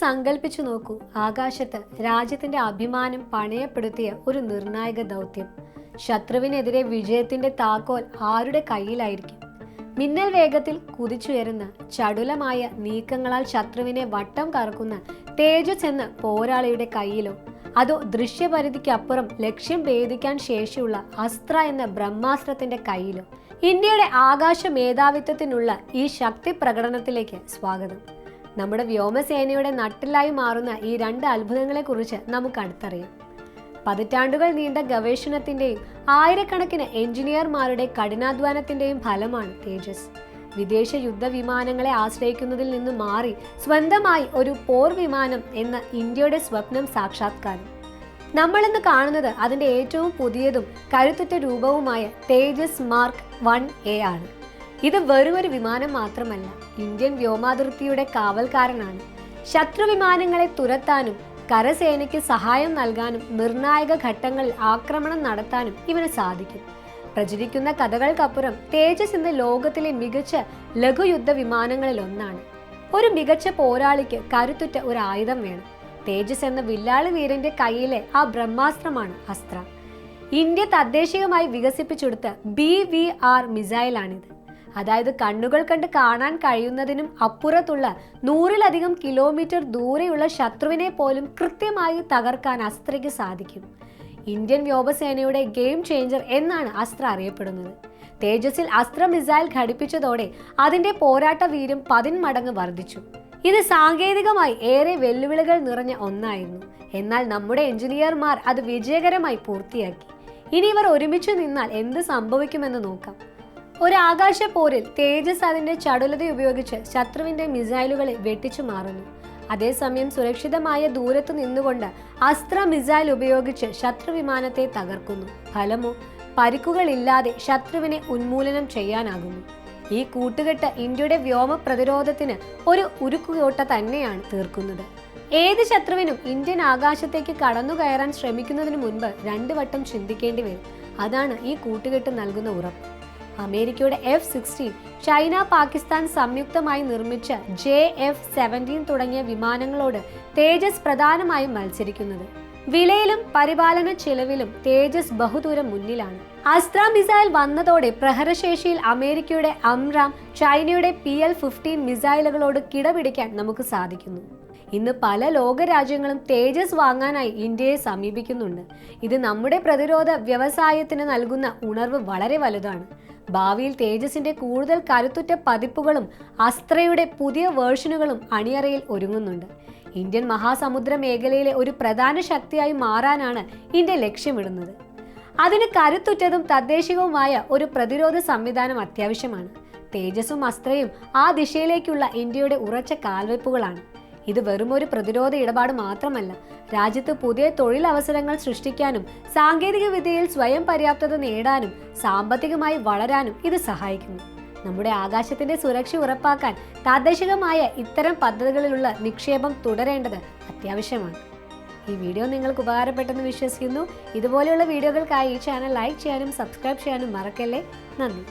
സങ്കല്പിച്ചു നോക്കൂ, ആകാശത്ത് രാജ്യത്തിന്റെ അഭിമാനം പണയപ്പെടുത്തിയ ഒരു നിർണായക ദൗത്യം. ശത്രുവിനെതിരെ വിജയത്തിന്റെ താക്കോൽ ആരുടെ കയ്യിലായിരിക്കും? മിന്നൽ വേഗത്തിൽ കുതിച്ചുയരുന്ന ചടുലമായ നീക്കങ്ങളാൽ ശത്രുവിനെ വട്ടം കറക്കുന്ന തേജസ് എന്ന പോരാളിയുടെ കയ്യിലോ, അതോ ദൃശ്യപരിധിക്കപ്പുറം ലക്ഷ്യം ഭേദിക്കാൻ ശേഷിയുള്ള അസ്ത്ര എന്ന ബ്രഹ്മാസ്ത്രത്തിന്റെ കയ്യിലോ? ഇന്ത്യയുടെ ആകാശ മേധാവിത്വത്തിനുള്ള ഈ ശക്തി പ്രകടനത്തിലേക്ക് സ്വാഗതം. നമ്മുടെ വ്യോമസേനയുടെ നട്ടിലായി മാറുന്ന ഈ രണ്ട് അത്ഭുതങ്ങളെക്കുറിച്ച് നമുക്ക് അടുത്തറിയാം. പതിറ്റാണ്ടുകൾ നീണ്ട ഗവേഷണത്തിന്റെയും ആയിരക്കണക്കിന് എഞ്ചിനീയർമാരുടെ കഠിനാധ്വാനത്തിന്റെയും ഫലമാണ് തേജസ്. വിദേശ യുദ്ധവിമാനങ്ങളെ ആശ്രയിക്കുന്നതിൽ നിന്ന് മാറി സ്വന്തമായി ഒരു പോർ വിമാനം എന്ന ഇന്ത്യയുടെ സ്വപ്നം സാക്ഷാത്കാരം. നമ്മളിന്ന് കാണുന്നത് അതിന്റെ ഏറ്റവും പുതിയതും കരുത്തുറ്റ രൂപവുമായ തേജസ് മാർക്ക് 1A ആണ്. ഇത് വെറുമൊരു വിമാനം മാത്രമല്ല, ഇന്ത്യൻ വ്യോമാതിർത്തിയുടെ കാവൽക്കാരനാണ്. ശത്രു വിമാനങ്ങളെ തുരത്താനും കരസേനയ്ക്ക് സഹായം നൽകാനും നിർണായക ഘട്ടങ്ങളിൽ ആക്രമണം നടത്താനും ഇവന് സാധിക്കും. പ്രചരിക്കുന്ന കഥകൾക്കപ്പുറം തേജസ് ഇന്ന് ലോകത്തിലെ മികച്ച ലഘുയുദ്ധ വിമാനങ്ങളിൽ ഒന്നാണ്. ഒരു മികച്ച പോരാളിക്ക് കരുത്തുറ്റ ഒരു ആയുധം വേണം. തേജസ് എന്ന വില്ലാളി വീരന്റെ കയ്യിലെ ആ ബ്രഹ്മാസ്ത്രമാണ് അസ്ത്ര. ഇന്ത്യ തദ്ദേശീയമായി വികസിപ്പിച്ചെടുത്ത BVR മിസൈലാണിത്. അതായത് കണ്ണുകൾ കണ്ട് കാണാൻ കഴിയുന്നതിനും അപ്പുറത്തുള്ള 100-ലധികം കിലോമീറ്റർ ദൂരെയുള്ള ശത്രുവിനെ പോലും കൃത്യമായി തകർക്കാൻ അസ്ത്രയ്ക്ക് സാധിക്കും. ഇന്ത്യൻ വ്യോമസേനയുടെ ഗെയിം ചേഞ്ചർ എന്നാണ് അസ്ത്ര അറിയപ്പെടുന്നത്. തേജസിൽ അസ്ത്ര മിസൈൽ ഘടിപ്പിച്ചതോടെ അതിന്റെ പോരാട്ട വീര്യം 10 മടങ്ങ് വർദ്ധിച്ചു. ഇത് സാങ്കേതികമായി ഏറെ വെല്ലുവിളികൾ നിറഞ്ഞ ഒന്നായിരുന്നു. എന്നാൽ നമ്മുടെ എഞ്ചിനീയർമാർ അത് വിജയകരമായി പൂർത്തിയാക്കി. ഇനി ഇവർ ഒരുമിച്ച് നിന്നാൽ എന്ത് സംഭവിക്കുമെന്ന് നോക്കാം. ഒരു ആകാശ പോരിൽ തേജസ് അതിന്റെ ചടുലത ഉപയോഗിച്ച് ശത്രുവിന്റെ മിസൈലുകളെ വെട്ടിച്ചു മാറുന്നു. അതേസമയം സുരക്ഷിതമായ ദൂരത്തു നിന്നുകൊണ്ട് അസ്ത്ര മിസൈൽ ഉപയോഗിച്ച് ശത്രു വിമാനത്തെ തകർക്കുന്നു. ഫലമോ, പരിക്കുകളില്ലാതെ ശത്രുവിനെ ഉന്മൂലനം ചെയ്യാനാകുന്നു. ഈ കൂട്ടുകെട്ട് ഇന്ത്യയുടെ വ്യോമ പ്രതിരോധത്തിന് ഒരു ഉരുക്കുകോട്ട തന്നെയാണ് തീർക്കുന്നത്. ഏത് ശത്രുവിനും ഇന്ത്യൻ ആകാശത്തേക്ക് കടന്നു കയറാൻ ശ്രമിക്കുന്നതിന് മുൻപ് 2 വട്ടം ചിന്തിക്കേണ്ടി വരും. അതാണ് ഈ കൂട്ടുകെട്ട് നൽകുന്ന ഉറപ്പ്. അമേരിക്കയുടെ F-16, ചൈന പാകിസ്ഥാൻ സംയുക്തമായി നിർമ്മിച്ച JF-17 തുടങ്ങിയ വിമാനങ്ങളോട് തേജസ് പ്രധാനമായും മത്സരിക്കുന്നത്. വിലയിലും പരിപാലന ചെലവിലും തേജസ് ബഹുദൂരം മുന്നിലാണ്. അസ്ത്ര മിസൈൽ വന്നതോടെ പ്രഹരശേഷിയിൽ അമേരിക്കയുടെ AMRAAM, ചൈനയുടെ PL-15 മിസൈലുകളോട് കിടപിടിക്കാൻ നമുക്ക് സാധിക്കുന്നു. ഇന്ന് പല ലോകരാജ്യങ്ങളും തേജസ് വാങ്ങാനായി ഇന്ത്യയെ സമീപിക്കുന്നുണ്ട്. ഇത് നമ്മുടെ പ്രതിരോധ വ്യവസായത്തിന് നൽകുന്ന ഉണർവ് വളരെ വലുതാണ്. ഭാവിയിൽ തേജസിന്റെ കൂടുതൽ കരുത്തുറ്റ പതിപ്പുകളും അസ്ത്രയുടെ പുതിയ വേർഷനുകളും അണിയറയിൽ ഒരുങ്ങുന്നുണ്ട്. ഇന്ത്യൻ മഹാസമുദ്ര മേഖലയിലെ ഒരു പ്രധാന ശക്തിയായി മാറാനാണ് ഇന്ത്യ ലക്ഷ്യമിടുന്നത്. അതിന് കരുത്തുറ്റതും തദ്ദേശികവുമായ ഒരു പ്രതിരോധ സംവിധാനം അത്യാവശ്യമാണ്. തേജസും അസ്ത്രയും ആ ദിശയിലേക്കുള്ള ഇന്ത്യയുടെ ഉറച്ച കാൽവെപ്പുകളാണ്. ഇത് വെറുമൊരു പ്രതിരോധ ഇടപാട് മാത്രമല്ല, രാജ്യത്ത് പുതിയ തൊഴിലവസരങ്ങൾ സൃഷ്ടിക്കാനും സാങ്കേതിക വിദ്യയിൽ സ്വയം പര്യാപ്തത നേടാനും സാമ്പത്തികമായി വളരാനും ഇത് സഹായിക്കുന്നു. നമ്മുടെ ആകാശത്തിന്റെ സുരക്ഷ ഉറപ്പാക്കാൻ പ്രാദേശികമായ ഇത്തരം പദ്ധതികളിലുള്ള നിക്ഷേപം തുടരേണ്ടത് അത്യാവശ്യമാണ്. ഈ വീഡിയോ നിങ്ങൾക്ക് ഉപകാരപ്പെട്ടെന്ന് വിശ്വസിക്കുന്നു. ഇതുപോലെയുള്ള വീഡിയോകൾക്കായി ഈ ചാനൽ ലൈക്ക് ചെയ്യാനും സബ്സ്ക്രൈബ് ചെയ്യാനും മറക്കല്ലേ. നന്ദി.